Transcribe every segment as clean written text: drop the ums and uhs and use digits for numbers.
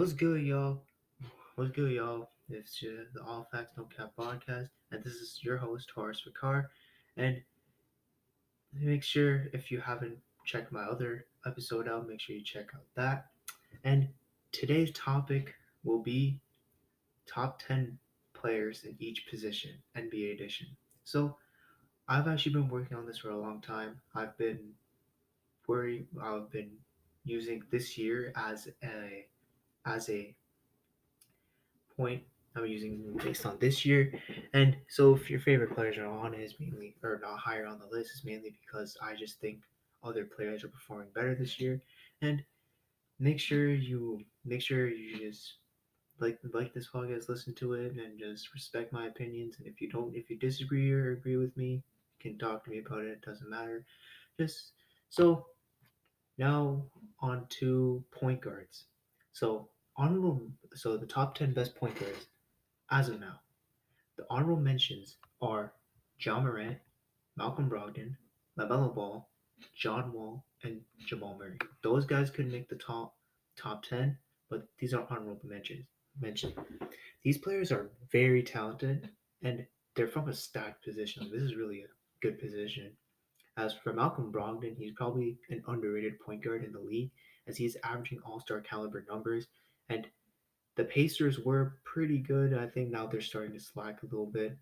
What's good, y'all? What's good, y'all? It's the All Facts No Cap podcast, and this is your host, Horace Ricard. And make sure if you haven't checked my other episode out, make sure you check out that. And today's topic will be top 10 players in each position, NBA edition. So I've actually been working on this for a long time. I've been using this year as a point I'm using based on this year. And so if your favorite players are on it, is mainly or not higher on the list is mainly because I just think other players are performing better this year. And make sure you just like this podcast, listen to it, and just respect my opinions. And if you disagree or agree with me, you can talk to me about it. It doesn't matter. Just so now on to point guards. So honorable. So the top 10 best point guards as of now. The honorable mentions are John Morant, Malcolm Brogdon, LaMelo Ball, John Wall, and Jamal Murray. Those guys could make the top 10, but these are honorable mentions. These players are very talented, and they're from a stacked position. This is really a good position. As for Malcolm Brogdon, he's probably an underrated point guard in the league, as he's averaging all-star caliber numbers, and the Pacers were pretty good. I think now they're starting to slack a little bit.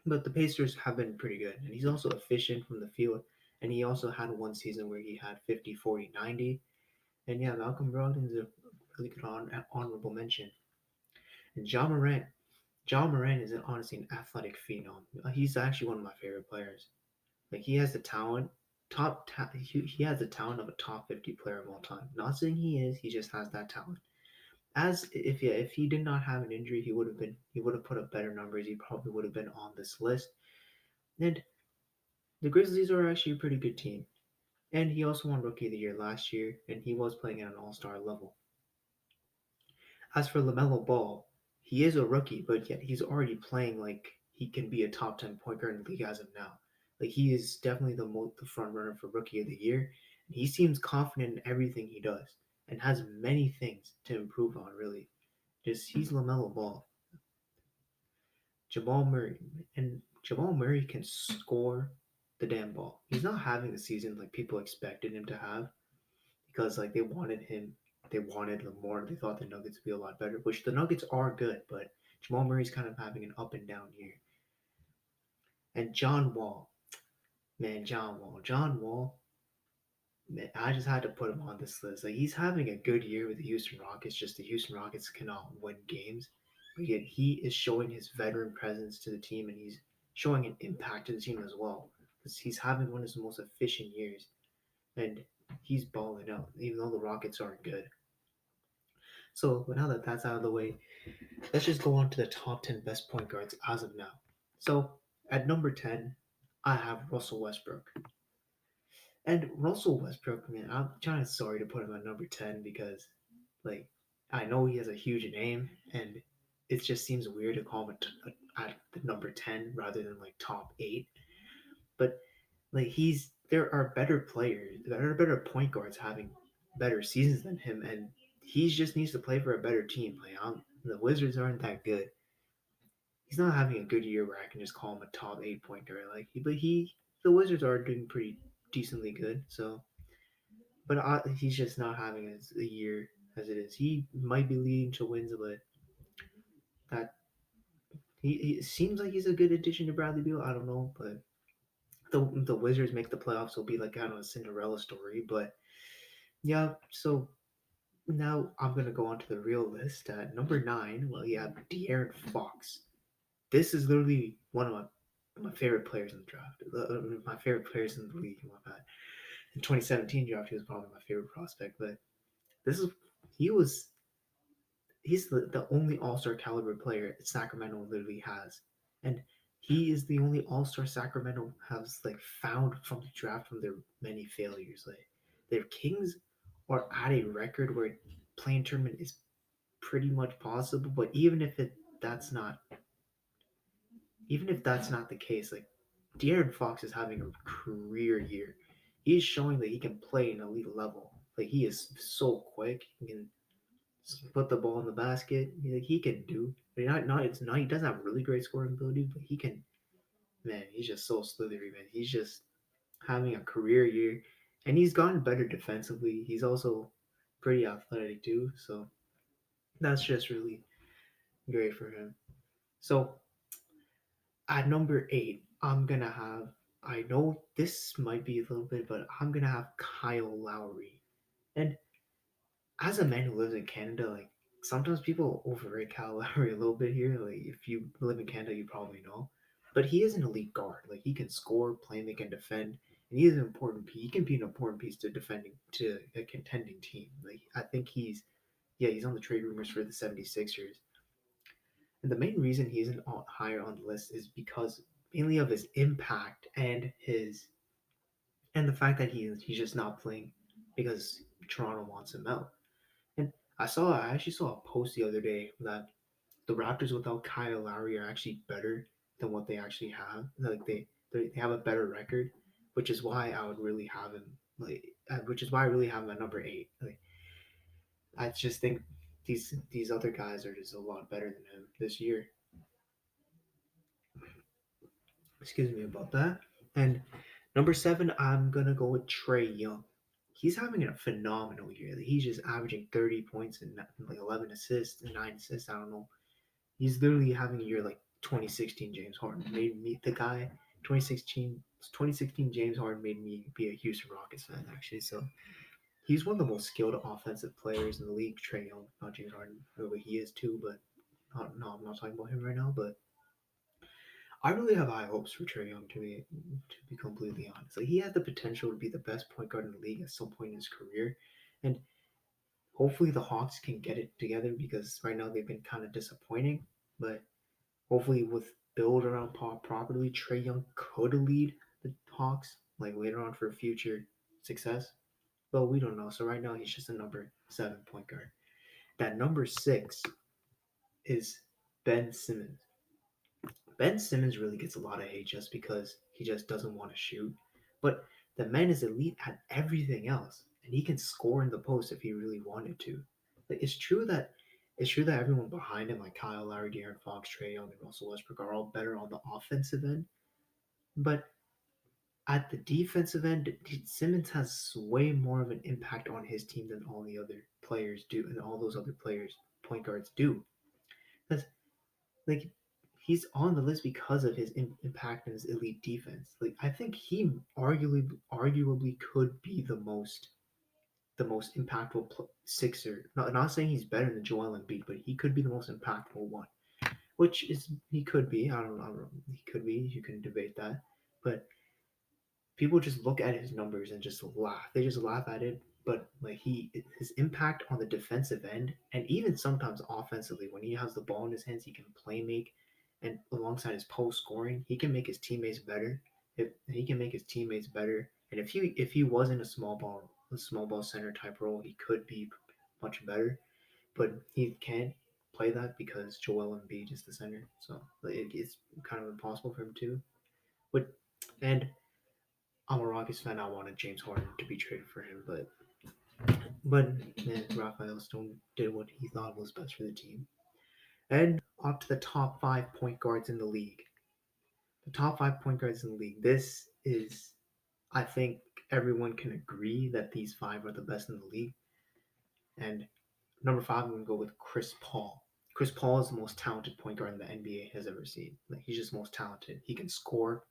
But the Pacers have been pretty good. And he's also efficient from the field. And he also had one season where he had 50, 40, 90. And yeah, Malcolm Brogdon is a really good honorable mention. And John Morant. John Morant is honestly an athletic phenom. He's actually one of my favorite players. Like he has the talent, he has the talent of a top 50 player of all time. Not saying he is, he just has that talent. As if he did not have an injury, he would have put up better numbers. He probably would have been on this list. And the Grizzlies are actually a pretty good team. And he also won Rookie of the Year last year, and he was playing at an All-Star level. As for LaMelo Ball, he is a rookie, but yet he's already playing like he can be a top 10 point guard in the league as of now. Like he is definitely the front runner for Rookie of the Year. And he seems confident in everything he does and has many things to improve on. Really, just he's LaMelo Ball. Jamal Murray and Jamal Murray can score the damn ball. He's not having the season like people expected him to have because like they wanted him more. They thought the Nuggets would be a lot better, which the Nuggets are good, but Jamal Murray's kind of having an up and down year. And John Wall, man, John Wall, man, I just had to put him on this list. Like he's having a good year with the Houston Rockets. Just the Houston Rockets cannot win games, but yet he is showing his veteran presence to the team, and he's showing an impact to the team as well. Because he's having one of his most efficient years, and he's balling out, even though the Rockets aren't good. So, but now that that's out of the way, let's just go on to the top 10 best point guards as of now. So, at number 10, I have Russell Westbrook. And Russell Westbrook, man, I'm kind of sorry to put him at number 10 because, like, I know he has a huge name, and it just seems weird to call him at the number 10 rather than like top 8. But, like, there are better players, there are better point guards having better seasons than him, and he just needs to play for a better team. The Wizards aren't that good. He's not having a good year where I can just call him a top 8 point guard. The Wizards are doing pretty decently good. So, but he's just not having a year as it is. He might be leading to wins, but that he seems like he's a good addition to Bradley Beal. I don't know, but the Wizards make the playoffs will be like kind of a Cinderella story. But yeah, so now I'm gonna go on to the real list. At number 9, well, you have De'Aaron Fox. This is literally one of my favorite players in the draft. My favorite players in the league. My bad. In 2017 draft, he was probably my favorite prospect. But this is he was he's the only All Star caliber player Sacramento literally has, and he is the only All Star Sacramento has like found from the draft from their many failures. Like their Kings are at a record where playing tournament is pretty much possible, but that's not even if that's not the case, like De'Aaron Fox is having a career year. He's showing that he can play an elite level. Like he is so quick. He can. put the ball in the basket. Like he can do. I mean, not it's not he doesn't have really great scoring ability, but he can. Man, he's just so slithery, man. He's just having a career year, and he's gotten better defensively. He's also pretty athletic too, so that's just really great for him. So at number 8, I'm gonna have. I know this might be a little bit, but I'm gonna have Kyle Lowry. And as a man who lives in Canada, like sometimes people overrate Kyle Lowry a little bit here. Like if you live in Canada, you probably know, but he is an elite guard. Like he can score, play, make, and defend, and he is an important piece. He can be an important piece to defending to a contending team. Like I think he's on the trade rumors for the 76ers. And the main reason he isn't higher on the list is because mainly of his impact and the fact that he's just not playing because Toronto wants him out. And I actually saw a post the other day that the Raptors without Kyle Lowry are actually better than what they actually have. Like they have a better record, which is why I would really have him which is why I really have him at number 8. Like I just think these other guys are just a lot better than him this year. Excuse me about that. And number 7, I'm gonna go with Trey Young. He's having a phenomenal year. He's just averaging 30 points and like 11 assists and 9 assists. I don't know. He's literally having a year like 2016 James Harden made me the guy. 2016 James Harden made me be a Houston Rockets fan actually. So he's one of the most skilled offensive players in the league. Trey Young, not James Harden, although he is too. But no, I'm not talking about him right now. But I really have high hopes for Trey Young to be completely honest. Like he has the potential to be the best point guard in the league at some point in his career, and hopefully the Hawks can get it together because right now they've been kind of disappointing. But hopefully with build around Paul properly, Trey Young could lead the Hawks like later on for future success. But we don't know. So right now he's just a number 7 point guard. That number 6 is Ben Simmons. Ben Simmons really gets a lot of hate just because he just doesn't want to shoot. But the man is elite at everything else, and he can score in the post if he really wanted to. Like, it's true that everyone behind him, like Kyle Lowry, De'Aaron Fox, Trey Young, and Russell Westbrook, are all better on the offensive end. But at the defensive end, Simmons has way more of an impact on his team than all the other players do, and all those other players, point guards, do. Because like he's on the list because of his impact and his elite defense. Like I think he arguably could be the most impactful Sixer. Not saying he's better than Joel Embiid, but he could be the most impactful one. Which is he could be. I don't know. He could be. You can debate that, but people just look at his numbers and just laugh. They just laugh at it. But like his impact on the defensive end and even sometimes offensively, when he has the ball in his hands, he can play make, and alongside his post scoring, he can make his teammates better. If he can make his teammates better, and if he wasn't a small ball center type role, he could be much better. But he can't play that because Joel Embiid is the center, so it's kind of impossible for him to. But and I'm a Rockets fan. I wanted James Harden to be traded for him, but man, Raphael Stone did what he thought was best for the team. And up to the top 5 point guards in the league. The top 5 point guards in the league. This is, I think, everyone can agree that these 5 are the best in the league. And number 5, I'm gonna go with Chris Paul. Chris Paul is the most talented point guard the NBA has ever seen. Like he's just most talented. He can score,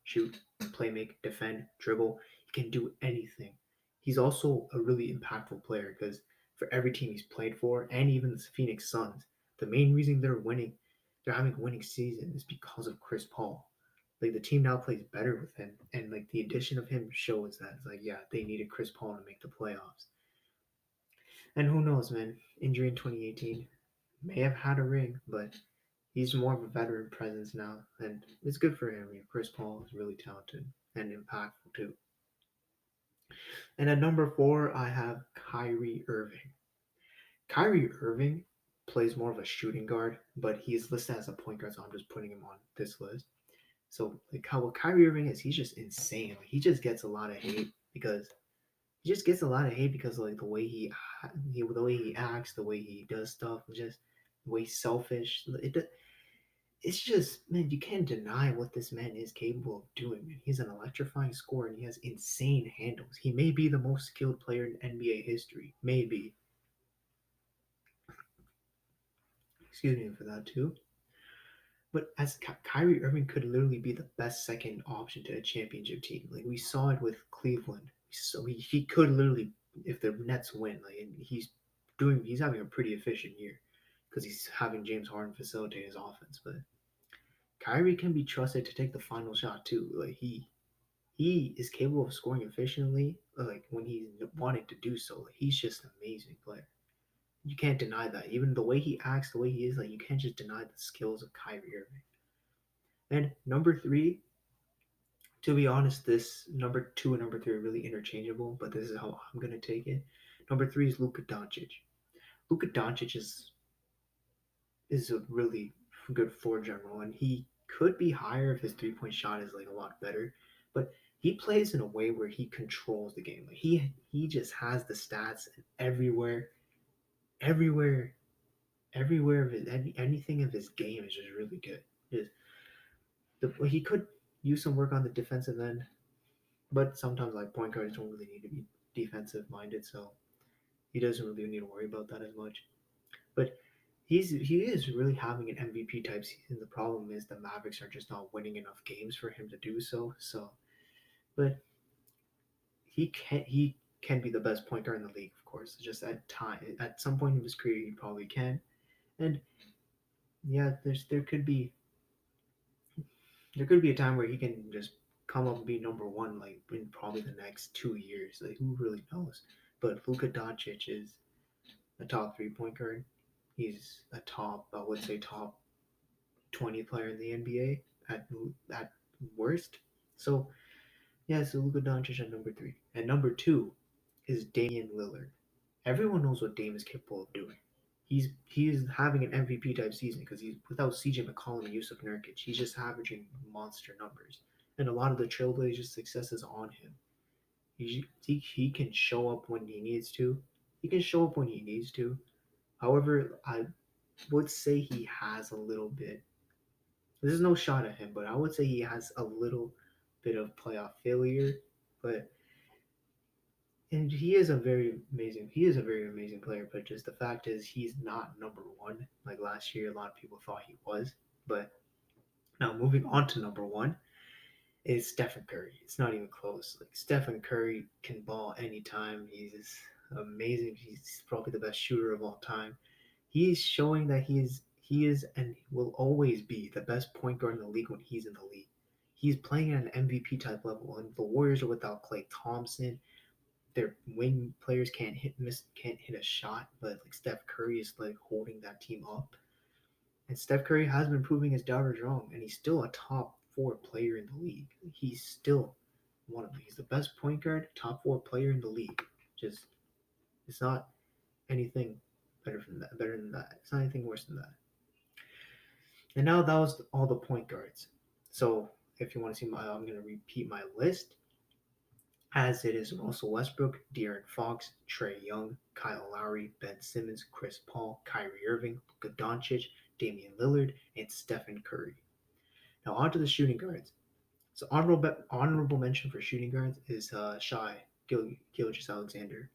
shoot, play make, defend, dribble. He can do anything. He's also a really impactful player because for every team he's played for, and even the Phoenix Suns, the main reason they're having a winning season is because of Chris Paul. Like the team now plays better with him, and like the addition of him shows that it's like yeah, they needed Chris Paul to make the playoffs. And who knows, man? Injury in 2018 may have had a ring, but he's more of a veteran presence now, and it's good for him. Chris Paul is really talented and impactful too. And at number 4, I have Kyrie Irving. Kyrie Irving plays more of a shooting guard, but he's listed as a point guard, so I'm just putting him on this list. So like how what Kyrie Irving is, he's just insane. Like, he just gets a lot of hate because he just gets a lot of hate because like the way he acts, the way he does stuff, just the way he's selfish. It's just, man, you can't deny what this man is capable of doing, man. He's an electrifying scorer and he has insane handles. He may be the most skilled player in NBA history, maybe. Excuse me for that too. But as Kyrie Irving could literally be the best second option to a championship team. Like we saw it with Cleveland. So he could literally, if the Nets win, like and he's having a pretty efficient year because he's having James Harden facilitate his offense. But Kyrie can be trusted to take the final shot too. Like he is capable of scoring efficiently. Like when he's wanting to do so, like, he's just an amazing player. You can't deny that. Even the way he acts, the way he is, like you can't just deny the skills of Kyrie Irving. And number three, to be honest, this number two and number three are really interchangeable, but this is how I'm gonna take it. Number three is Luka Doncic. Luka Doncic is a really good floor general, and he could be higher if his 3 point shot is like a lot better. But he plays in a way where he controls the game. Like he just has the stats everywhere, everywhere, everywhere of his anything of his game is just really good. Just he could use some work on the defensive end, but sometimes like point guards don't really need to be defensive minded, so he doesn't really need to worry about that as much. But he is really having an MVP type season. The problem is the Mavericks are just not winning enough games for him to do so. So, but he can be the best point guard in the league, of course. Just at some point in his career, he probably can. And yeah, there could be a time where he can just come up and be number one, like in probably the next 2 years. Like who really knows? But Luka Doncic is a top 3 point guard. He's a I would say top 20 player in the NBA at worst. So yeah, so Luka Doncic at number three, and number two is Damian Lillard. Everyone knows what Dame is capable of doing. He is having an MVP type season because he's without CJ McCollum and Yusuf Nurkic. He's just averaging monster numbers, and a lot of the Trailblazers' success is on him. He can show up when he needs to. He can show up when he needs to. However, I would say he has a little bit. There's no shot at him, but I would say he has a little bit of playoff failure. But and he is a very amazing player. But just the fact is, he's not number one. Like last year, a lot of people thought he was. But now moving on to number one is Stephen Curry. It's not even close. Like Stephen Curry can ball anytime. He's amazing. He's probably the best shooter of all time. He's showing that he is and will always be the best point guard in the league when he's in the league. He's playing at an MVP type level, and the Warriors are without Klay Thompson. Their wing players can't hit a shot, but like Steph Curry is like holding that team up. And Steph Curry has been proving his doubters wrong, and he's still a top four player in the league. He's still he's the best point guard, top four player in the league. Just it's not anything better than that. It's not anything worse than that. And now that was all the point guards. So if you want to see I'm going to repeat my list as it is: Russell Westbrook, De'Aaron Fox, Trae Young, Kyle Lowry, Ben Simmons, Chris Paul, Kyrie Irving, Luka Doncic, Damian Lillard, and Stephen Curry. Now on to the shooting guards. So honorable mention for shooting guards is Shai Gilgeous Alexander.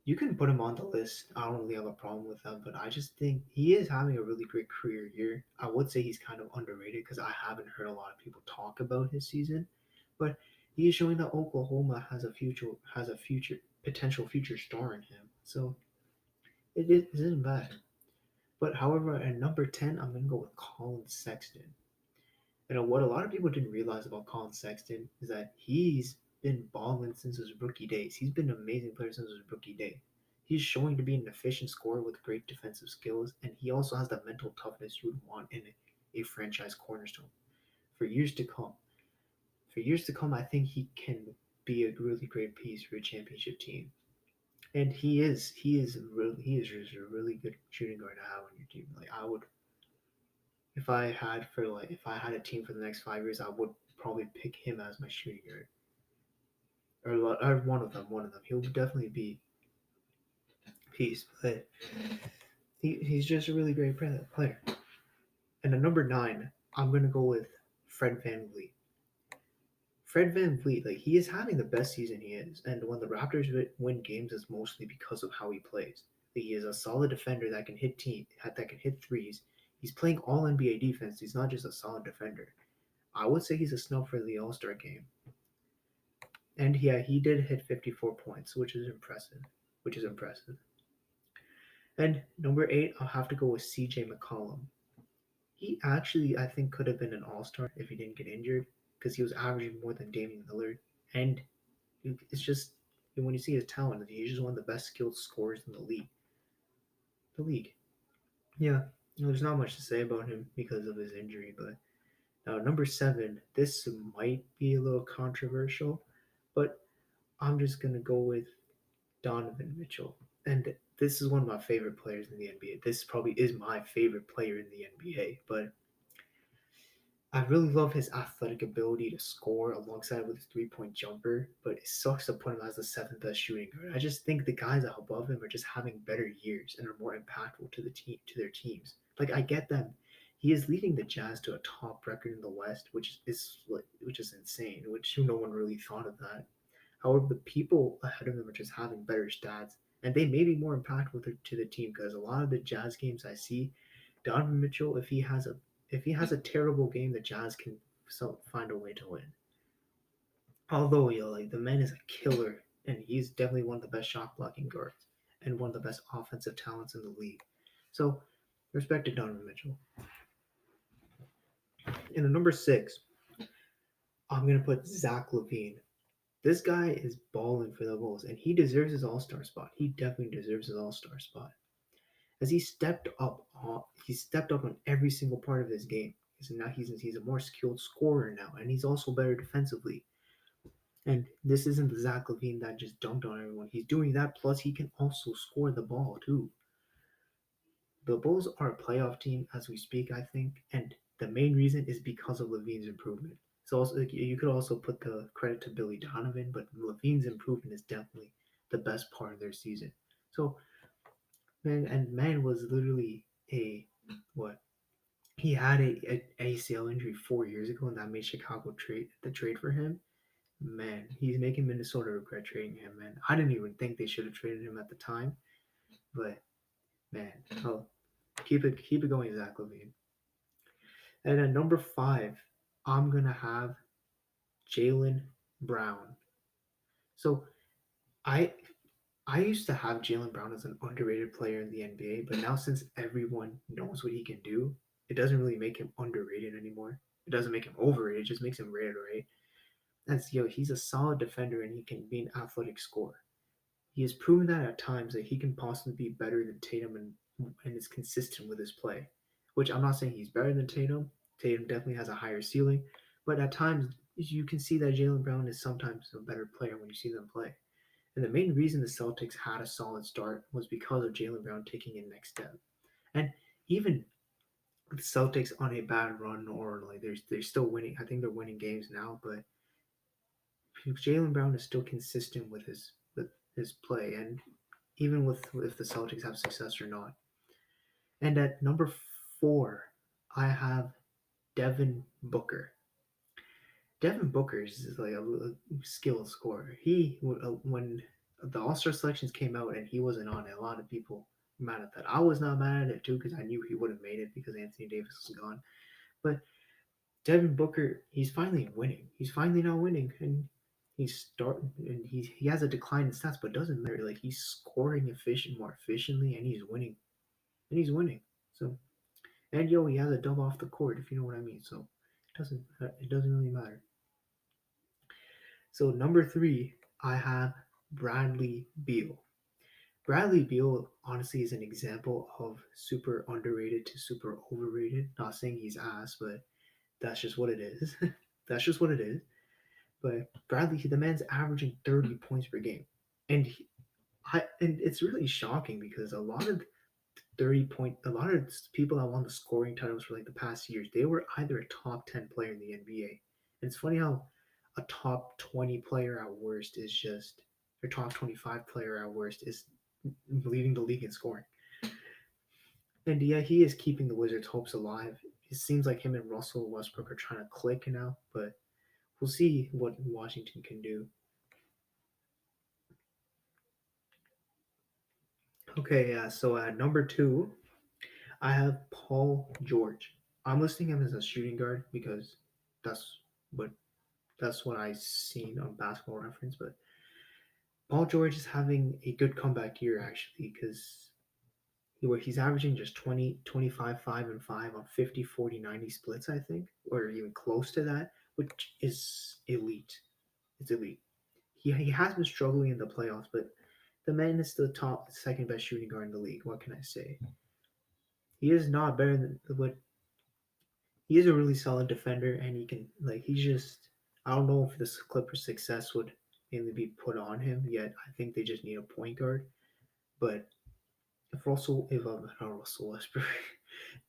You can put him on the list. I don't really have a problem with that, but I just think he is having a really great career year. I would say he's kind of underrated because I haven't heard a lot of people talk about his season, but he is showing that Oklahoma has a future potential future star in him. So it isn't bad. But however, at number 10, I'm gonna go with Colin Sexton. What a lot of people didn't realize about Colin Sexton is that he's been balling since his rookie days. He's been an amazing player since his rookie day. He's showing to be an efficient scorer with great defensive skills, and he also has the mental toughness you would want in a franchise cornerstone for years to come. For years to come, I think he can be a really great piece for a championship team. And he is just a really good shooting guard to have on your team. Like I would if I had a team for the next 5 years, I would probably pick him as my shooting guard. or one of them. One of them. He'll definitely be peace, but he's just a really great player. And at number 9, I'm gonna go with Fred Van Vliet. Fred Van Vliet, like he is having the best season he is, and when the Raptors win games, it's mostly because of how he plays. Like, he is a solid defender that can that can hit threes. He's playing all NBA defense. He's not just a solid defender. I would say he's a snub for the All Star game. And yeah, he did hit 54 points, which is impressive. Which is impressive. And number 8, I'll have to go with CJ McCollum. He actually, I think, could have been an All Star if he didn't get injured because he was averaging more than Damian Lillard. And it's just when you see his talent, he's just one of the best skilled scorers in the league. The league. Yeah, there's not much to say about him because of his injury. But now number 7, this might be a little controversial, but I'm just gonna go with Donovan Mitchell. And this is one of my favorite players in the NBA. This probably is my favorite player in the NBA, but I really love his athletic ability to score alongside with his 3-point jumper, but it sucks to put him as the seventh best shooting guard. I just think the guys above him are just having better years and are more impactful to the team to their teams. Like, I get them. He is leading the Jazz to a top record in the West, which is insane. Which no one really thought of that. However, the people ahead of them are just having better stats, and they may be more impactful to the team because a lot of the Jazz games I see, Donovan Mitchell, if he has a terrible game, the Jazz can find a way to win. Although, like the man is a killer, and he's definitely one of the best shot blocking guards and one of the best offensive talents in the league. So, respect to Donovan Mitchell. And at number 6, I'm gonna put Zach LaVine. This guy is balling for the Bulls, and he deserves his All Star spot. He definitely deserves his All Star spot, as he stepped up on every single part of his game. So now he's a more skilled scorer now, and he's also better defensively. And this isn't the Zach LaVine that just dunked on everyone. He's doing that, plus he can also score the ball too. The Bulls are a playoff team as we speak, I think, and the main reason is because of LaVine's improvement. So also, like, you could also put the credit to Billy Donovan, but LaVine's improvement is definitely the best part of their season. So man was literally a what he had a ACL injury 4 years ago, and that made Chicago trade for him. Man, he's making Minnesota regret trading him. Man, I didn't even think they should have traded him at the time, but man, oh, keep it going, Zach LaVine. And at number 5, I'm gonna have Jaylen Brown. So I I used to have Jaylen Brown as an underrated player in the NBA, but now since everyone knows what he can do, it doesn't really make him underrated anymore. It doesn't make him overrated. It just makes him rare, right? He's a solid defender and he can be an athletic scorer. He has proven that at times that he can possibly be better than Tatum and is consistent with his play. Which I'm not saying he's better than Tatum. Tatum definitely has a higher ceiling, but at times you can see that Jaylen Brown is sometimes a better player when you see them play. And the main reason the Celtics had a solid start was because of Jaylen Brown taking a next step. And even the Celtics on a bad run or like they're still winning. I think they're winning games now, but Jaylen Brown is still consistent with his play, and even with if the Celtics have success or not. And at number 4, I have Devin Booker. Devin Booker is like a skilled scorer. When the All Star selections came out and he wasn't on it, a lot of people were mad at that. I was not mad at it too because I knew he would have made it because Anthony Davis was gone. But Devin Booker, he's finally winning. He's finally now winning, and he's starting. And he has a decline in stats, but it doesn't matter. Like, he's scoring more efficiently, and he's winning, So, and he has a dub off the court, if you know what I mean. So it doesn't really matter. So number 3, I have Bradley Beal. Bradley Beal honestly is an example of super underrated to super overrated. Not saying he's ass, but that's just what it is. That's just what it is. But Bradley, the man's averaging 30 points per game, and and it's really shocking because a lot of people that won the scoring titles for like the past years, they were either a top 10 player in the NBA. And it's funny how a top 20 player at worst is just, or top 25 player at worst is leading the league in scoring. And yeah, he is keeping the Wizards' hopes alive. It seems like him and Russell Westbrook are trying to click now, but we'll see what Washington can do. Okay, yeah. So at number two, I have Paul George. I'm listing him as a shooting guard because that's what that's what I've seen on Basketball Reference. But Paul George is having a good comeback year actually because where he's averaging just 20, 25, 5, and 5 on 50, 40, 90 splits, I think, or even close to that, which is elite. It's elite. He has been struggling in the playoffs, but the man is the top, second best shooting guard in the league. What can I say? He is not better than what he is a really solid defender, and he can like he's just. I don't know if this Clippers' success would mainly be put on him yet. I think they just need a point guard, but if not Russell Westbrook,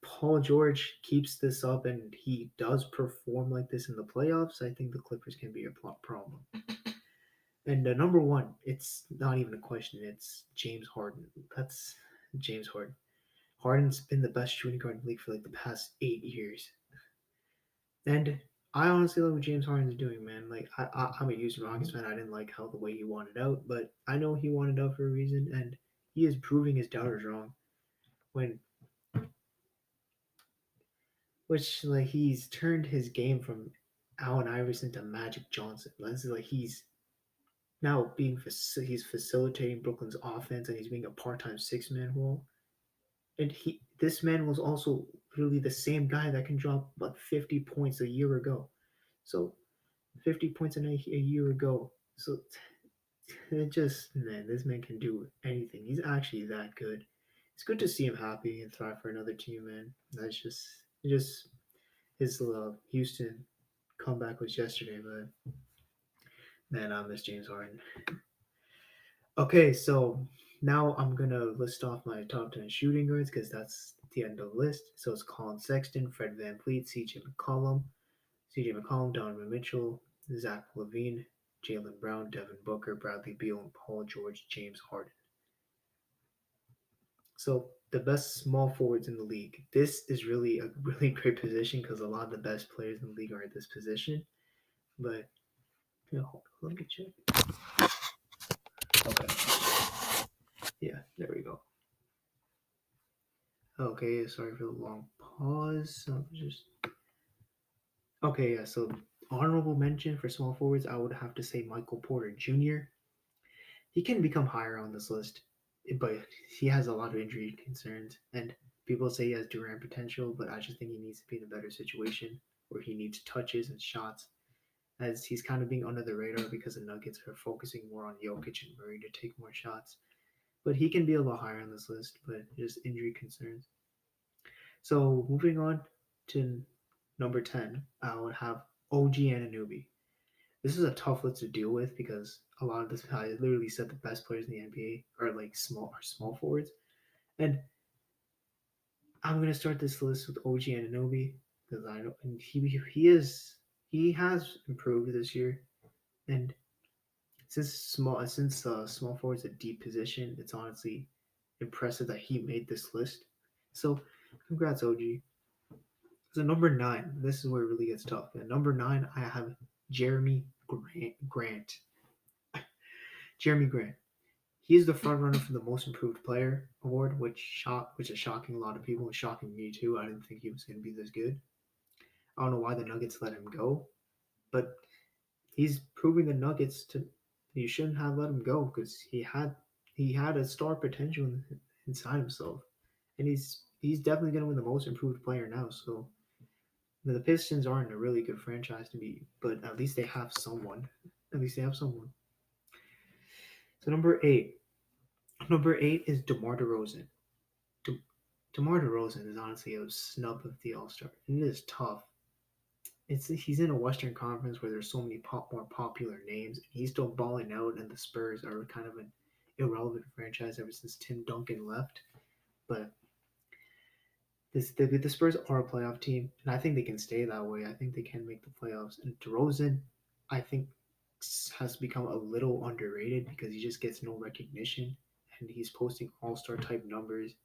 Paul George keeps this up and he does perform like this in the playoffs, I think the Clippers can be a problem. And number one, it's not even a question. It's James Harden. That's James Harden. Harden's been the best shooting guard in the league for like the past 8 years. And I honestly love what James Harden's doing, man. Like I'm a Houston Rockets fan. I didn't like how the way he wanted out, but I know he wanted out for a reason, and he is proving his doubters wrong. When which like he's turned his game from Allen Iverson to Magic Johnson. That's like he's now he's facilitating Brooklyn's offense and he's being a part-time six-man role. And this man was also literally the same guy that can drop like 50 points a year ago. So 50 points a year ago. So it just man, this man can do anything. He's actually that good. It's good to see him happy and thrive for another team, man. That's just his Houston comeback was yesterday, but man, I miss James Harden. Okay, so now I'm gonna list off my top 10 shooting guards because that's the end of the list. So it's Colin Sexton, Fred VanVleet, CJ McCollum, Donovan Mitchell, Zach LaVine, Jalen Brown, Devin Booker, Bradley Beal, and Paul George, James Harden. So the best small forwards in the league. This is really a really great position because a lot of the best players in the league are at this position. But let me check. Okay. Yeah, there we go. Okay, sorry for the long pause. Just okay. Yeah, so honorable mention for small forwards, I would have to say Michael Porter Jr. He can become higher on this list, but he has a lot of injury concerns, and people say he has Durant potential, but I just think he needs to be in a better situation where he needs touches and shots, as he's kind of being under the radar because the Nuggets are focusing more on Jokic and Murray to take more shots. But he can be a lot higher on this list, but just injury concerns. So moving on to number 10, I would have OG Anunoby. This is a tough list to deal with because a lot of this I literally said the best players in the NBA are like small forwards. And I'm gonna start this list with OG Anunoby because I know and he has improved this year. And since small forward is a deep position, it's honestly impressive that he made this list. So congrats OG. So number nine, this is where it really gets tough. At number nine, I have Jeremy Grant. Jeremy Grant. He is the front runner for the Most Improved Player award, which is shocking a lot of people and shocking me too. I didn't think he was going to be this good. I don't know why the Nuggets let him go, but he's proving the Nuggets to you shouldn't have let him go because he had a star potential inside himself, and he's definitely going to win the Most Improved Player now. So the Pistons aren't a really good franchise to be, but at least they have someone. At least they have someone. So number eight is DeMar DeRozan. De- DeMar DeRozan is honestly a snub of the All Star, and it is tough. He's in a Western Conference where there's so many more popular names, and he's still balling out, and the Spurs are kind of an irrelevant franchise ever since Tim Duncan left. But the Spurs are a playoff team, and I think they can stay that way. I think they can make the playoffs. And DeRozan, I think has become a little underrated because he just gets no recognition and he's posting all-star type numbers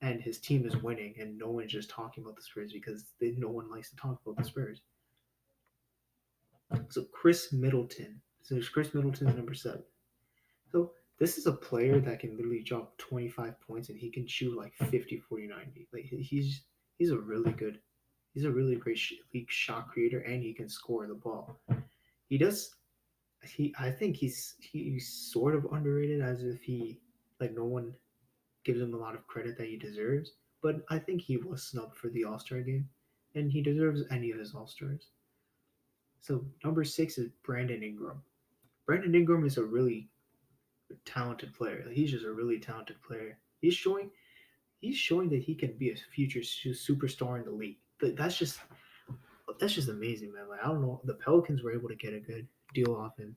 and his team is winning and no one's just talking about the Spurs because no one likes to talk about the Spurs. So Chris Middleton. So Chris Middleton's number 7. So this is a player that can literally drop 25 points and he can shoot like 50, 40, 90. Like he's a really good, he's a really great league shot creator and he can score the ball. He does. I think he's sort of underrated as if he like no one gives him a lot of credit that he deserves. But I think he was snubbed for the All Star game, and he deserves any of his All Stars. So number 6 is Brandon Ingram. Brandon Ingram is a really talented player. He's just a really talented player. He's showing that he can be a future superstar in the league. But that's just amazing, man. Like I don't know, the Pelicans were able to get a good deal off him,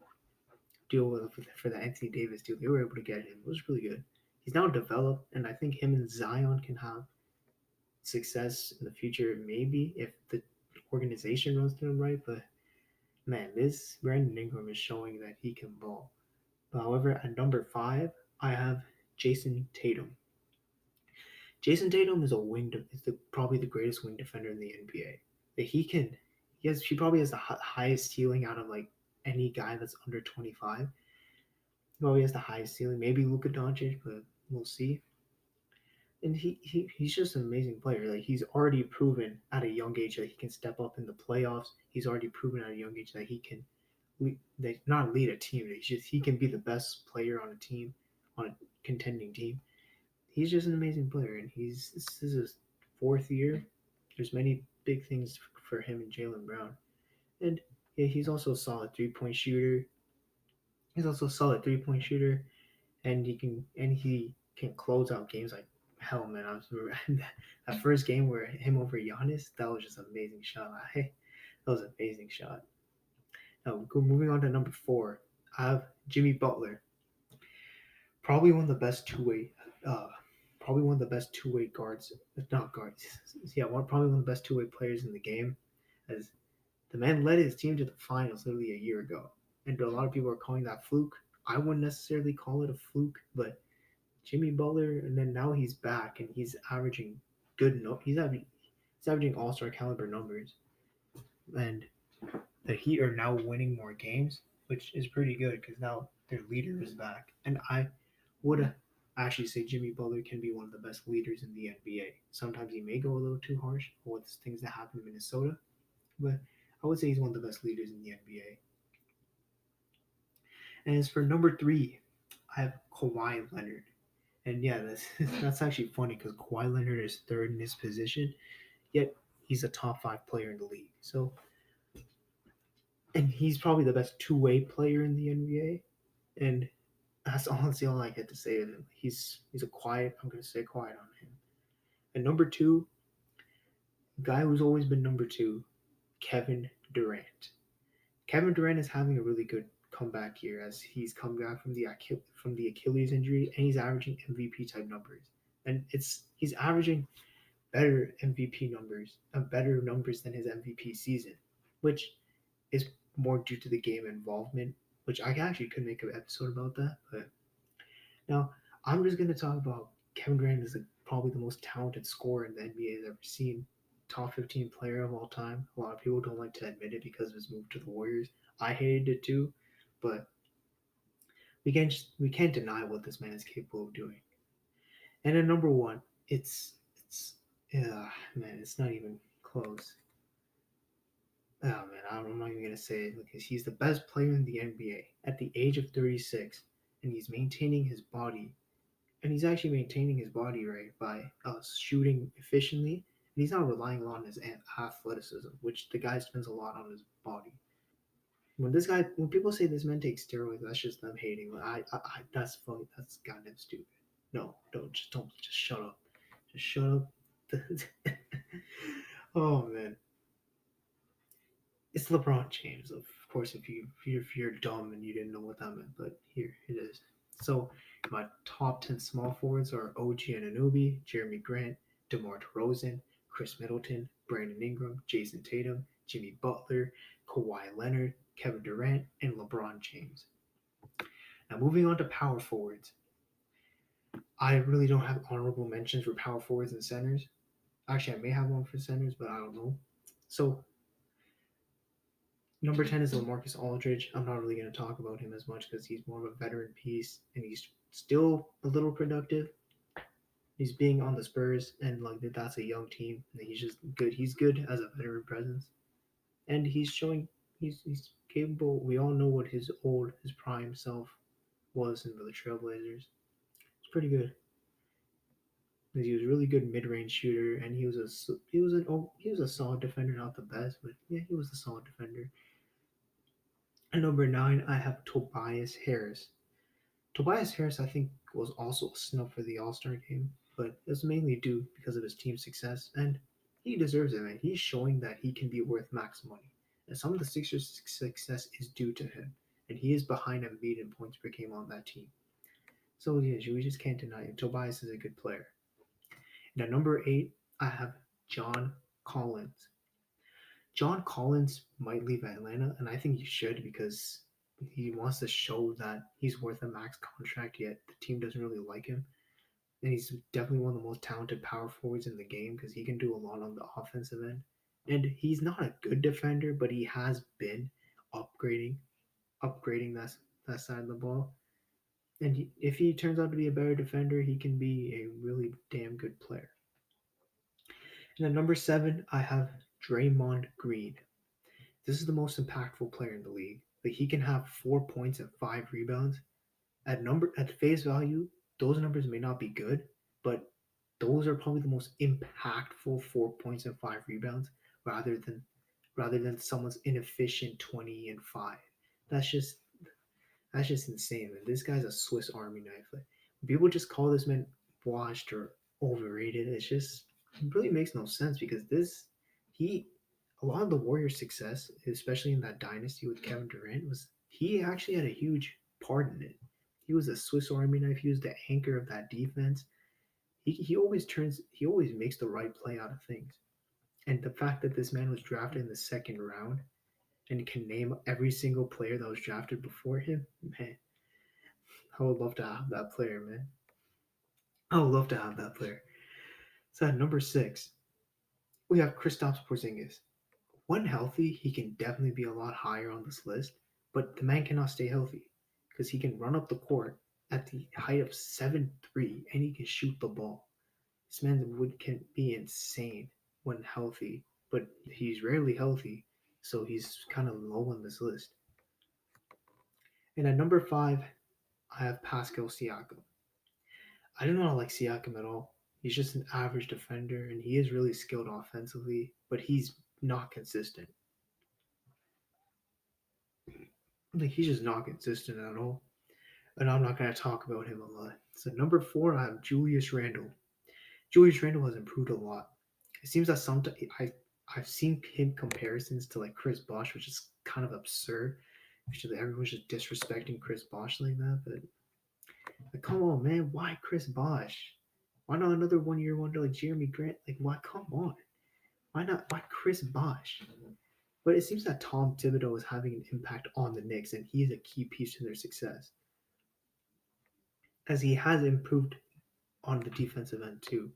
deal with for the Anthony Davis deal. They were able to get him. It was really good. He's now developed, and I think him and Zion can have success in the future. Maybe if the organization runs to him right, but man, this Brandon Ingram is showing that he can ball. However, at number 5, I have Jason Tatum. Jason Tatum is a probably the greatest wing defender in the NBA. That he probably has the highest ceiling out of like any guy that's under 25. He probably has the highest ceiling. Maybe Luka Doncic, but we'll see. And he's just an amazing player. Like he's already proven at a young age that he can step up in the playoffs. He's already proven at a young age that he can not lead a team. He can be the best player on a team, on a contending team. He's just an amazing player, and this is his 4th year. There's many big things for him and Jaylen Brown, and yeah, he's also a solid 3 point shooter. He's also a solid 3 point shooter, and he can close out games like hell, man. I was that first game where him over Giannis, that was just an amazing shot. Hey, that was an amazing shot. Now, moving on to number 4, I have Jimmy Butler, probably one of the best uh, probably one of the best two-way guards, if not guards. Yeah, probably one of the best two-way players in the game. As the man led his team to the finals literally a year ago, and a lot of people are calling that fluke. I wouldn't necessarily call it a fluke, but Jimmy Butler, and then now he's back and he's averaging good. No, he's averaging All Star caliber numbers, and the Heat are now winning more games, which is pretty good because now their leader is back. And I would actually say Jimmy Butler can be one of the best leaders in the NBA. Sometimes he may go a little too harsh with things that happen in Minnesota, but I would say he's one of the best leaders in the NBA. And as for number 3, I have Kawhi Leonard. And yeah, that's actually funny because Kawhi Leonard is 3rd in his position, yet he's a top 5 player in the league. So, and he's probably the best two-way player in the NBA. And that's honestly all I get to say of him. He's a quiet. I'm gonna say quiet on him. And number 2, guy who's always been number 2, Kevin Durant. Kevin Durant is having a really good comeback year as he's come back from the Achilles injury and he's averaging MVP type numbers. And he's averaging better numbers than his MVP season, which is more due to the game involvement. Which I actually could make an episode about that, but now I'm just gonna talk about Kevin Durant is probably the most talented scorer in the NBA has ever seen. Top 15 player of all time. A lot of people don't like to admit it because of his move to the Warriors. I hated it too, but we can't deny what this man is capable of doing. And at number 1, it's man, it's not even close. Oh man, I'm not even gonna say it because he's the best player in the NBA at the age of 36, and he's maintaining his body, and he's actually maintaining his body right by shooting efficiently, and he's not relying on his athleticism, which the guy spends a lot on his body. When people say this man takes steroids, that's just them hating. That's funny. That's goddamn stupid. No, just shut up. Just shut up. Oh man, it's LeBron James. Of course, if you're dumb and you didn't know what that meant, but here it is. So my top 10 small forwards are OG Anunoby, Jeremy Grant, DeMar DeRozan, Chris Middleton, Brandon Ingram, Jason Tatum, Jimmy Butler, Kawhi Leonard, Kevin Durant, and LeBron James. Now, moving on to power forwards. I really don't have honorable mentions for power forwards and centers. Actually, I may have one for centers, but I don't know. So, number 10 is LaMarcus Aldridge. I'm not really going to talk about him as much because he's more of a veteran piece and he's still a little productive. He's being on the Spurs, and like that's a young team. And he's just good. He's good as a veteran presence, and he's showing he's capable. We all know what his prime self was in the Trailblazers. It's pretty good. He was a really good mid-range shooter, and he was a solid defender, not the best, but yeah, he was a solid defender. And number 9, I have Tobias Harris. Tobias Harris, I think, was also a snub for the All Star game, but it was mainly due because of his team's success, and he deserves it, man. He's showing that he can be worth max money, and some of the Sixers' success is due to him, and he is behind Embiid in points per game on that team. So yeah, we just can't deny it. Tobias is a good player. And at number 8, I have John Collins. John Collins might leave Atlanta, and I think he should because he wants to show that he's worth a max contract, yet the team doesn't really like him. And he's definitely one of the most talented power forwards in the game because he can do a lot on the offensive end. And he's not a good defender, but he has been upgrading, upgrading that side of the ball. And if he turns out to be a better defender, he can be a really damn good player. And at number 7, I have Draymond Green. This is the most impactful player in the league. Like he can have 4 points and 5 rebounds. At face value, those numbers may not be good, but those are probably the most impactful 4 points and 5 rebounds rather than someone's inefficient 20 and 5. That's just that's just insane, man. This guy's a Swiss Army knife. Like people just call this man washed or overrated. It really makes no sense because he a lot of the Warriors' success, especially in that dynasty with Kevin Durant, was he actually had a huge part in it. He was a Swiss Army knife. He was the anchor of that defense. He always makes the right play out of things. And the fact that this man was drafted in the second round and can name every single player that was drafted before him, man, I would love to have that player, man. I would love to have that player. So at number 6, we have Kristaps Porzingis. When healthy, he can definitely be a lot higher on this list, but the man cannot stay healthy because he can run up the court at the height of 7'3" and he can shoot the ball. This man can be insane when healthy, but he's rarely healthy, so he's kind of low on this list. And at number 5, I have Pascal Siakam. I do not like Siakam at all. He's just an average defender, and he is really skilled offensively, but he's not consistent. Like he's just not consistent at all. And I'm not going to talk about him a lot. So number 4, I have Julius Randle. Julius Randle has improved a lot. It seems that sometimes I've seen him comparisons to like Chris Bosh, which is kind of absurd. Actually, everyone's just disrespecting Chris Bosh like that. But like, come on, man, why Chris Bosh? Why not another 1 year wonder like Jeremy Grant? Like, why? Come on, why not? Why Chris Bosh? But it seems that Tom Thibodeau is having an impact on the Knicks, and he is a key piece to their success, as he has improved on the defensive end too.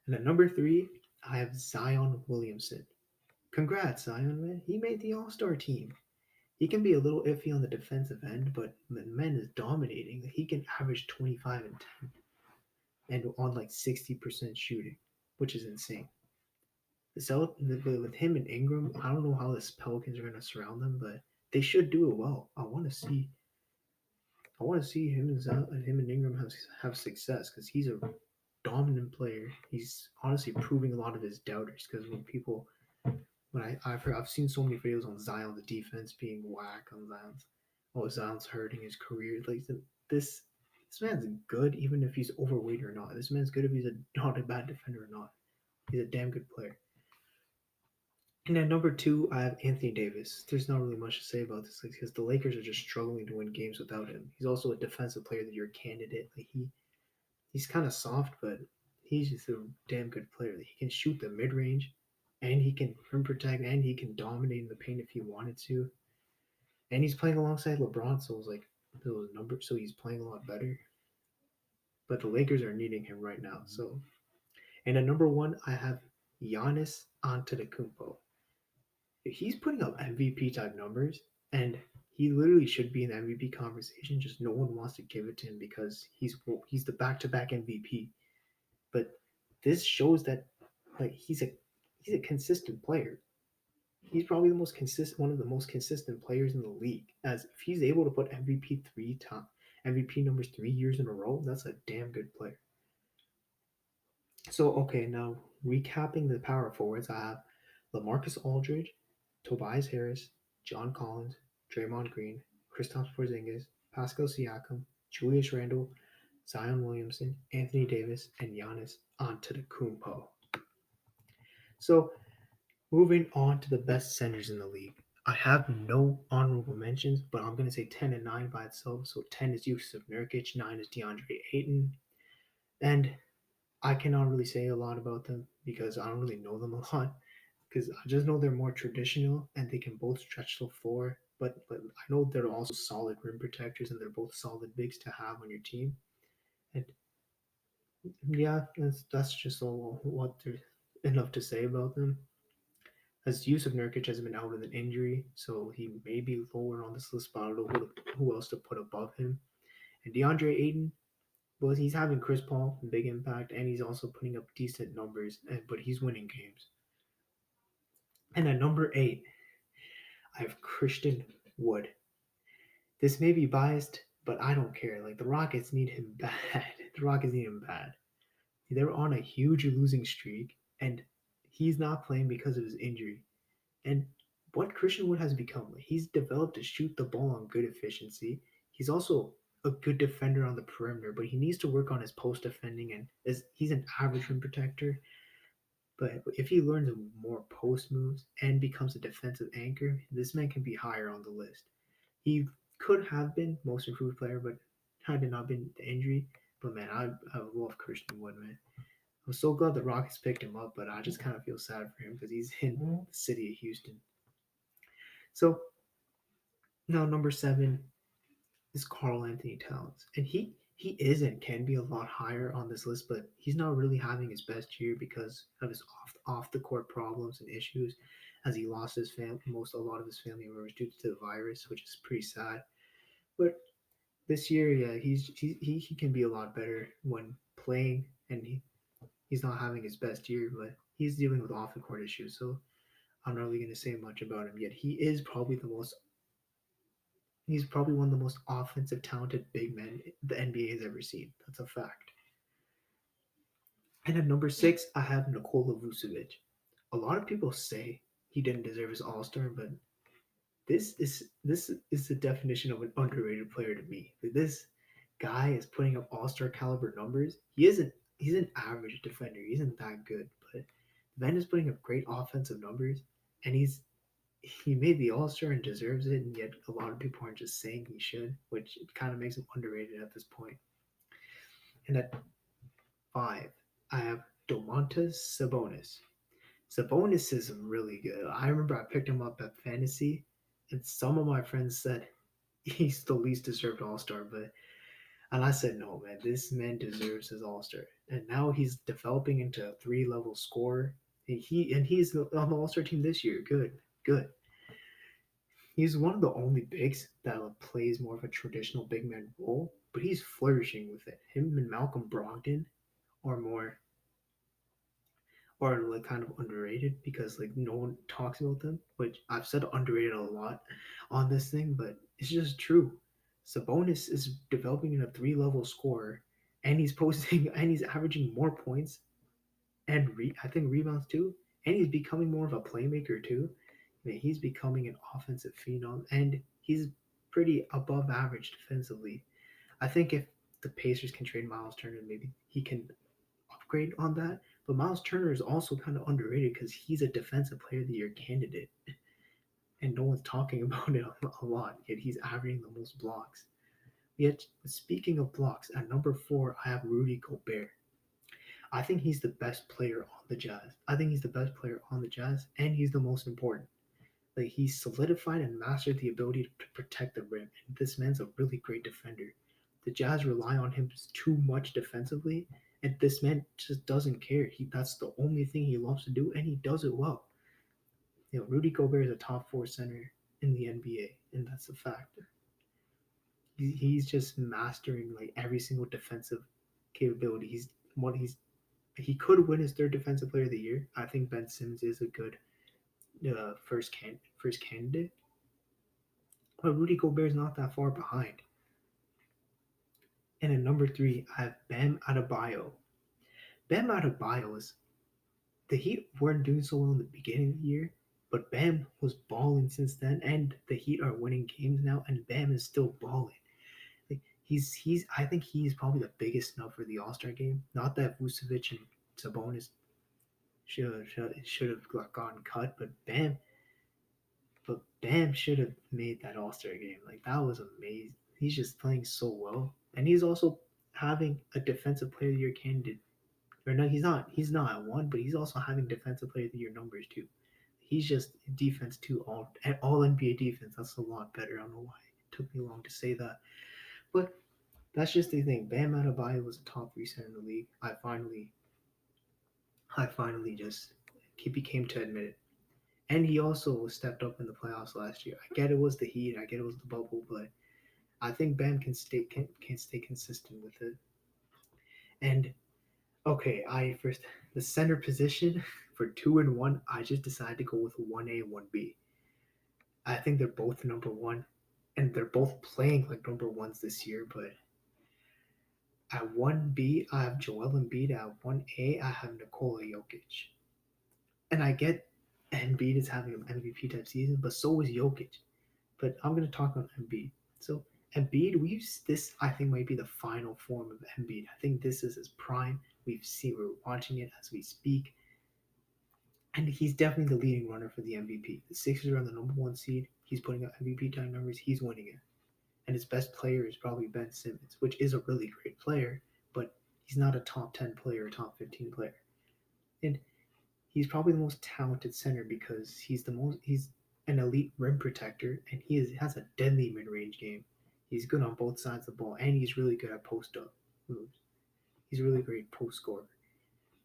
And at number 3, I have Zion Williamson. Congrats, Zion, man. He made the All Star team. He can be a little iffy on the defensive end, but the man is dominating. He can average 25 and 10 and on like 60% shooting, which is insane. With him and Ingram, I don't know how the Pelicans are going to surround them, but they should do it well. I want to see him and Ingram have success because he's a dominant player. He's honestly proving a lot of his doubters because I've seen so many videos on Zion, the defense being whack on Zion's. Oh, Zion's hurting his career. Like this man's good even if he's overweight or not. This man's good if he's not a bad defender or not. He's a damn good player. And at number 2, I have Anthony Davis. There's not really much to say about this because the Lakers are just struggling to win games without him. He's also a defensive player of the year candidate. Like he's kind of soft, but he's just a damn good player. He can shoot the mid range. and he can rim protect, and he can dominate in the paint if he wanted to. And he's playing alongside LeBron, so it's like those numbers. So he's playing a lot better. But the Lakers are needing him right now. So, and at number one, I have Giannis Antetokounmpo. He's putting up MVP type numbers, and he literally should be in the MVP conversation. Just no one wants to give it to him because he's the back to back MVP. But this shows that like he's a consistent player. He's probably the most consistent one of the most consistent players in the league. As if he's able to put MVP numbers 3 years in a row, that's a damn good player. So okay, now recapping the power forwards, I have LaMarcus Aldridge, Tobias Harris, John Collins, Draymond Green, Kristaps Porzingis, Pascal Siakam, Julius Randle, Zion Williamson, Anthony Davis, and Giannis Antetokounmpo. So moving on to the best centers in the league. I have no honorable mentions, but I'm going to say 10 and 9 by itself. So 10 is Yusuf Nurkic, 9 is DeAndre Ayton. And I cannot really say a lot about them because I don't really know them a lot. Because I just know they're more traditional and they can both stretch the floor. But I know they're also solid rim protectors and they're both solid bigs to have on your team. And yeah, that's just all what there's enough to say about them. As Yusuf Nurkic has been out with an injury, so he may be lower on this list, but I don't know who else to put above him. And DeAndre Ayton, well, he's having Chris Paul, big impact, and he's also putting up decent numbers, but he's winning games. And at number 8, I have Christian Wood. This may be biased, but I don't care. Like, the Rockets need him bad. The Rockets need him bad. They're on a huge losing streak, and he's not playing because of his injury. And what Christian Wood has become, like, he's developed to shoot the ball on good efficiency. He's also a good defender on the perimeter, but he needs to work on his post defending. And he's an average rim protector, but if he learns more post moves and becomes a defensive anchor, this man can be higher on the list. He could have been most improved player, but had it not been the injury. But man, I love Christian Wood, man. I'm so glad the Rockets picked him up, but I just kind of feel sad for him because he's in the city of Houston. So now number 7 is Carl Anthony Towns, and he is and can be a lot higher on this list, but he's not really having his best year because of his off the court problems and issues, as he lost his a lot of his family members due to the virus, which is pretty sad. But this year, yeah, he can be a lot better when playing, and he's not having his best year, but he's dealing with off the court issues, so I'm not really going to say much about him yet. He's probably one of the most offensive talented big men the NBA has ever seen. That's a fact. And at number 6, I have Nikola Vucevic. A lot of people say he didn't deserve his All Star, but this is the definition of an underrated player to me. This guy is putting up All Star caliber numbers. He's an average defender. He isn't that good, but the man is putting up great offensive numbers, and he made the All Star and deserves it, and yet a lot of people aren't just saying he should, which kind of makes him underrated at this point. And at 5, I have Domantas Sabonis. Sabonis is really good. I remember I picked him up at fantasy, and some of my friends said he's the least deserved All Star, but and I said no, man, this man deserves his All Star, and now he's developing into a 3 level scorer. He's on the All Star team this year. Good, good. He's one of the only bigs that plays more of a traditional big man role, but he's flourishing with it. Him and Malcolm Brogdon are more are like kind of underrated because like no one talks about them, which I've said underrated a lot on this thing, but it's just true. Sabonis is developing in a 3 level scorer, and he's posting and he's averaging more points and I think rebounds too, and he's becoming more of a playmaker too. I mean, he's becoming an offensive phenom, and he's pretty above average defensively. I think if the Pacers can trade Miles Turner, maybe he can upgrade on that. But Miles Turner is also kind of underrated because he's a defensive player of the year candidate, and no one's talking about it a lot. Yet he's averaging the most blocks. Yet speaking of blocks, at number 4, I have Rudy Gobert. I think he's the best player on the Jazz. I think he's the best player on the Jazz, and he's the most important. Like he's solidified and mastered the ability to protect the rim. And this man's a really great defender. The Jazz rely on him too much defensively, and this man just doesn't care. That's the only thing he loves to do, and he does it well. Rudy Gobert is a top four center in the NBA, and that's a fact. He's just mastering like every single defensive capability. He could win his third defensive player of the year. I think Ben Simmons is a good first candidate, but Rudy Gobert is not that far behind. And at number three, I have Bam Adebayo. Bam Adebayo is the Heat weren't doing so well in the beginning of the year, but Bam was balling since then, and the Heat are winning games now, and Bam is still balling. Like he's I think he's probably the biggest snub for the All Star game. Not that Vucevic and Sabonis should have gotten cut, but Bam should have made that All Star game. Like that was amazing. He's just playing so well, and he's also having a Defensive Player of the Year candidate. Or no, he's not at one, but he's also having Defensive Player of the Year numbers too. He's just defense too, all NBA defense. That's a lot better. I don't know why it took me long to say that, but that's just the thing. Bam Adebayo was a top three center in the league. I finally just he became to admit it. And he also stepped up in the playoffs last year. I get it was the Heat, I get it was the bubble, but I think Bam can stay consistent with it. And okay, I first the center position for 2 and 1, I just decided to go with 1A, 1B. I think they're both number one, and they're both playing like number ones this year. But at 1B, I have Joel Embiid. At 1A, I have Nikola Jokic. And I get Embiid is having an MVP type season, but so is Jokic. But I'm going to talk on Embiid. So Embiid, this I think might be the final form of Embiid. I think this is his prime. We're watching it as we speak, and he's definitely the leading runner for the MVP. The Sixers are on the number one seed. He's putting up MVP type numbers. He's winning it, and his best player is probably Ben Simmons, which is a really great player, but he's not a top 10 player, top 15 player, and he's probably the most talented center because he's an elite rim protector and has a deadly mid range game. He's good on both sides of the ball and he's really good at post up moves. He's a really great post scorer.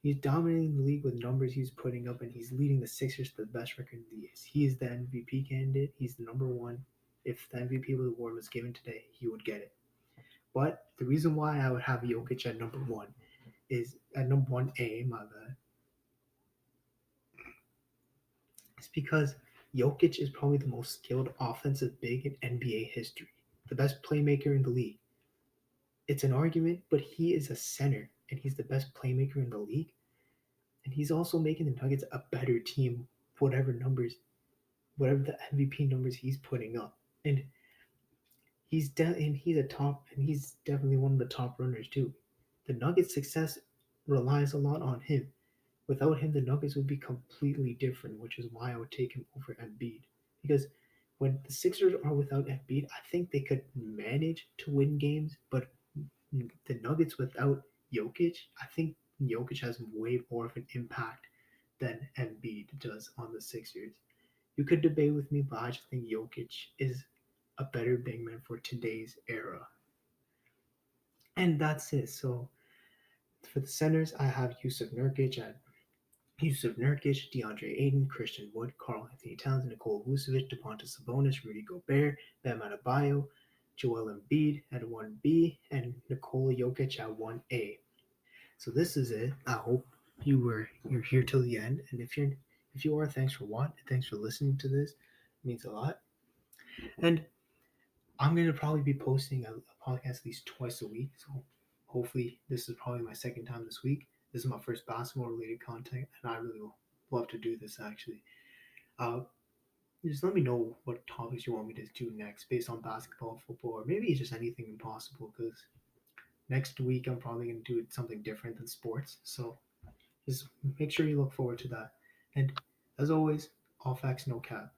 He's dominating the league with numbers he's putting up and he's leading the Sixers to the best record in the East. He is the MVP candidate. He's the number one. If the MVP award was given today, he would get it. But the reason why I would have Jokic at number one is at number 1A, my bad, it's because Jokic is probably the most skilled offensive big in NBA history, the best playmaker in the league. It's an argument, but he is a center and he's the best playmaker in the league. And he's also making the Nuggets a better team, whatever numbers, whatever the MVP numbers he's putting up. And he's definitely one of the top runners too. The Nuggets' success relies a lot on him. Without him, the Nuggets would be completely different, which is why I would take him over Embiid. Because when the Sixers are without Embiid, I think they could manage to win games, but the Nuggets without Jokic, I think Jokic has way more of an impact than Embiid does on the Sixers. You could debate with me, but I just think Jokic is a better big man for today's era. And that's it. So for the centers, I have Yusuf Nurkic, DeAndre Ayton, Christian Wood, Karl Anthony Towns, Nikola Vucevic, Domantas Sabonis, Rudy Gobert, Bam Adebayo, Joel Embiid at 1B, and Nikola Jokic at 1A. So this is it. I hope you're here till the end, and if you are, thanks for watching. Thanks for listening to this. It means a lot. And I'm gonna probably be posting a podcast at least twice a week. So hopefully this is probably my second time this week. This is my first basketball related content, and I really love to do this actually. Uh, just let me know what topics you want me to do next based on basketball, football, or maybe just anything impossible because next week I'm probably going to do something different than sports. So just make sure you look forward to that. And as always, all facts, no cap.